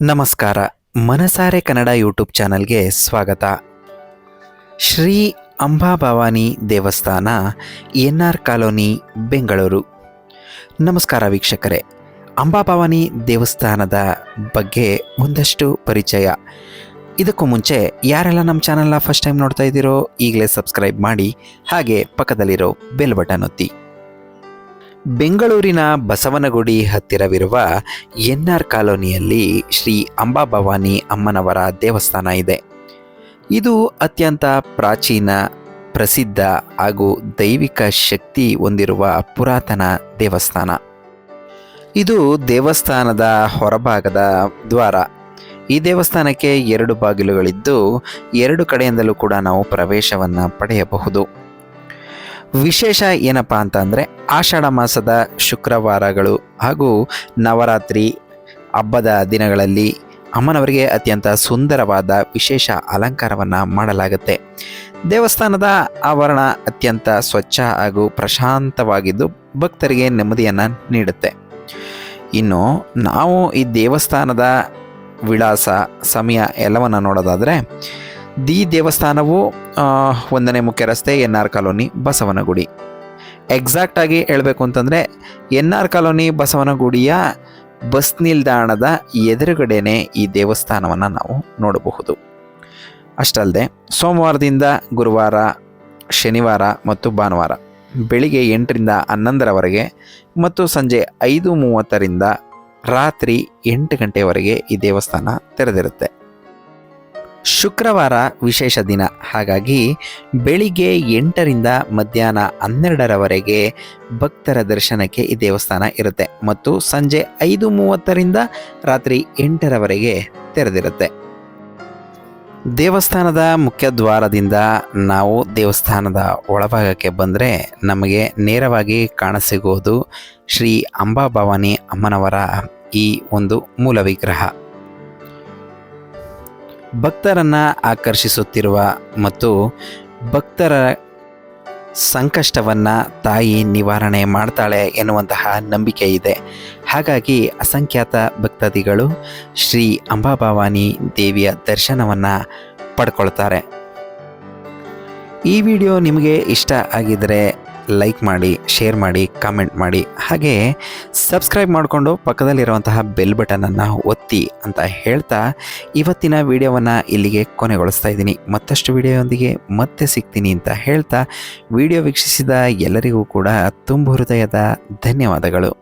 ನಮಸ್ಕಾರ. ಮನಸಾರೆ ಕನ್ನಡ ಯೂಟ್ಯೂಬ್ ಚಾನಲ್ಗೆ ಸ್ವಾಗತ. ಶ್ರೀ ಅಂಬಾಭವಾನಿ ದೇವಸ್ಥಾನ, ಎನ್.ಆರ್. ಕಾಲೋನಿ, ಬೆಂಗಳೂರು. ನಮಸ್ಕಾರ ವೀಕ್ಷಕರೇ. ಅಂಬಾಭವಾನಿ ದೇವಸ್ಥಾನದ ಬಗ್ಗೆ ಒಂದಷ್ಟು ಪರಿಚಯ. ಇದಕ್ಕೂ ಮುಂಚೆ ಯಾರೆಲ್ಲ ನಮ್ಮ ಚಾನಲ್ನ ಫಸ್ಟ್ ಟೈಮ್ ನೋಡ್ತಾ ಇದ್ದೀರೋ ಈಗಲೇ ಸಬ್ಸ್ಕ್ರೈಬ್ ಮಾಡಿ, ಹಾಗೆ ಪಕ್ಕದಲ್ಲಿರೋ ಬೆಲ್ ಬಟನ್ ಒತ್ತಿ. ಬೆಂಗಳೂರಿನ ಬಸವನಗುಡಿ ಹತ್ತಿರವಿರುವ ಎನ್.ಆರ್. ಕಾಲೋನಿಯಲ್ಲಿ ಶ್ರೀ ಅಂಬಾಭವಾನಿ ಅಮ್ಮನವರ ದೇವಸ್ಥಾನ ಇದೆ. ಇದು ಅತ್ಯಂತ ಪ್ರಾಚೀನ, ಪ್ರಸಿದ್ಧ ಹಾಗೂ ದೈವಿಕ ಶಕ್ತಿ ಹೊಂದಿರುವ ಪುರಾತನ ದೇವಸ್ಥಾನ. ಇದು ದೇವಸ್ಥಾನದ ಹೊರಭಾಗದ ದ್ವಾರ. ಈ ದೇವಸ್ಥಾನಕ್ಕೆ 2 ಬಾಗಿಲುಗಳಿದ್ದು 2 ಕಡೆಯಿಂದಲೂ ಕೂಡ ನಾವು ಪ್ರವೇಶವನ್ನು ಪಡೆಯಬಹುದು. ವಿಶೇಷ ಏನಪ್ಪ ಅಂತಂದರೆ, ಆಷಾಢ ಮಾಸದ ಶುಕ್ರವಾರಗಳು ಹಾಗೂ ನವರಾತ್ರಿ ಹಬ್ಬದ ದಿನಗಳಲ್ಲಿ ಅಮ್ಮನವರಿಗೆ ಅತ್ಯಂತ ಸುಂದರವಾದ ವಿಶೇಷ ಅಲಂಕಾರವನ್ನು ಮಾಡಲಾಗುತ್ತೆ. ದೇವಸ್ಥಾನದ ಆವರಣ ಅತ್ಯಂತ ಸ್ವಚ್ಛ ಹಾಗೂ ಪ್ರಶಾಂತವಾಗಿದ್ದು ಭಕ್ತರಿಗೆ ನೆಮ್ಮದಿಯನ್ನು ನೀಡುತ್ತೆ. ಇನ್ನು ನಾವು ಈ ದೇವಸ್ಥಾನದ ವಿಳಾಸ, ಸಮಯ ಎಲ್ಲವನ್ನು ನೋಡೋದಾದರೆ, ಈ ದೇವಸ್ಥಾನವು 1ನೇ ಮುಖ್ಯ ರಸ್ತೆ, ಎನ್.ಆರ್. ಕಾಲೋನಿ, ಬಸವನಗುಡಿ. ಎಕ್ಸಾಕ್ಟಾಗಿ ಹೇಳಬೇಕು ಅಂತಂದರೆ, ಎನ್.ಆರ್. ಕಾಲೋನಿ ಬಸವನಗುಡಿಯ ಬಸ್ ನಿಲ್ದಾಣದ ಎದುರುಗಡೆನೇ ಈ ದೇವಸ್ಥಾನವನ್ನು ನಾವು ನೋಡಬಹುದು. ಅಷ್ಟಲ್ಲದೆ ಸೋಮವಾರದಿಂದ ಗುರುವಾರ, ಶನಿವಾರ ಮತ್ತು ಭಾನುವಾರ ಬೆಳಿಗ್ಗೆ 8ರಿಂದ 11ರವರೆಗೆ ಮತ್ತು ಸಂಜೆ 5:30ರಿಂದ ರಾತ್ರಿ 8 ಗಂಟೆವರೆಗೆ ಈ ದೇವಸ್ಥಾನ ತೆರೆದಿರುತ್ತೆ. ಶುಕ್ರವಾರ ವಿಶೇಷ ದಿನ, ಹಾಗಾಗಿ ಬೆಳಿಗ್ಗೆ 8ರಿಂದ ಮಧ್ಯಾಹ್ನ 12ರವರೆಗೆ ಭಕ್ತರ ದರ್ಶನಕ್ಕೆ ಈ ದೇವಸ್ಥಾನ ಇರುತ್ತೆ ಮತ್ತು ಸಂಜೆ 5:30ರಿಂದ ರಾತ್ರಿ 8ರವರೆಗೆ ತೆರೆದಿರುತ್ತೆ. ದೇವಸ್ಥಾನದ ಮುಖ್ಯ ದ್ವಾರದಿಂದ ನಾವು ದೇವಸ್ಥಾನದ ಒಳಭಾಗಕ್ಕೆ ಬಂದರೆ ನಮಗೆ ನೇರವಾಗಿ ಕಾಣಸಿಗುವುದು ಶ್ರೀ ಅಂಬಾಭವಾನಿ ಅಮ್ಮನವರ ಈ ಒಂದು ಮೂಲ ವಿಗ್ರಹ. ಭಕ್ತರನ್ನು ಆಕರ್ಷಿಸುತ್ತಿರುವ ಮತ್ತು ಭಕ್ತರ ಸಂಕಷ್ಟವನ್ನು ತಾಯಿ ನಿವಾರಣೆ ಮಾಡ್ತಾಳೆ ಎನ್ನುವಂತಹ ನಂಬಿಕೆ ಇದೆ. ಹಾಗಾಗಿ ಅಸಂಖ್ಯಾತ ಭಕ್ತಾದಿಗಳು ಶ್ರೀ ಅಂಬಾಭವಾನಿ ದೇವಿಯ ದರ್ಶನವನ್ನು ಪಡ್ಕೊಳ್ತಾರೆ. ಈ ವಿಡಿಯೋ ನಿಮಗೆ ಇಷ್ಟ ಆಗಿದ್ದರೆ ಲೈಕ್ ಮಾಡಿ, ಶೇರ್ ಮಾಡಿ, ಕಾಮೆಂಟ್ ಮಾಡಿ, ಹಾಗೆ ಸಬ್ಸ್ಕ್ರೈಬ್ ಮಾಡಿಕೊಂಡು ಪಕ್ಕದಲ್ಲಿರುವಂತಹ ಬೆಲ್ ಬಟನನ್ನು ಒತ್ತಿ ಅಂತ ಹೇಳ್ತಾ ಇವತ್ತಿನ ವಿಡಿಯೋವನ್ನು ಇಲ್ಲಿಗೆ ಕೊನೆಗೊಳಿಸ್ತಾ ಇದ್ದೀನಿ. ಮತ್ತಷ್ಟು ವಿಡಿಯೋದೊಂದಿಗೆ ಮತ್ತೆ ಸಿಗ್ತೀನಿ ಅಂತ ಹೇಳ್ತಾ ವಿಡಿಯೋ ವೀಕ್ಷಿಸಿದ ಎಲ್ಲರಿಗೂ ಕೂಡ ತುಂಬ ಹೃದಯದ ಧನ್ಯವಾದಗಳು.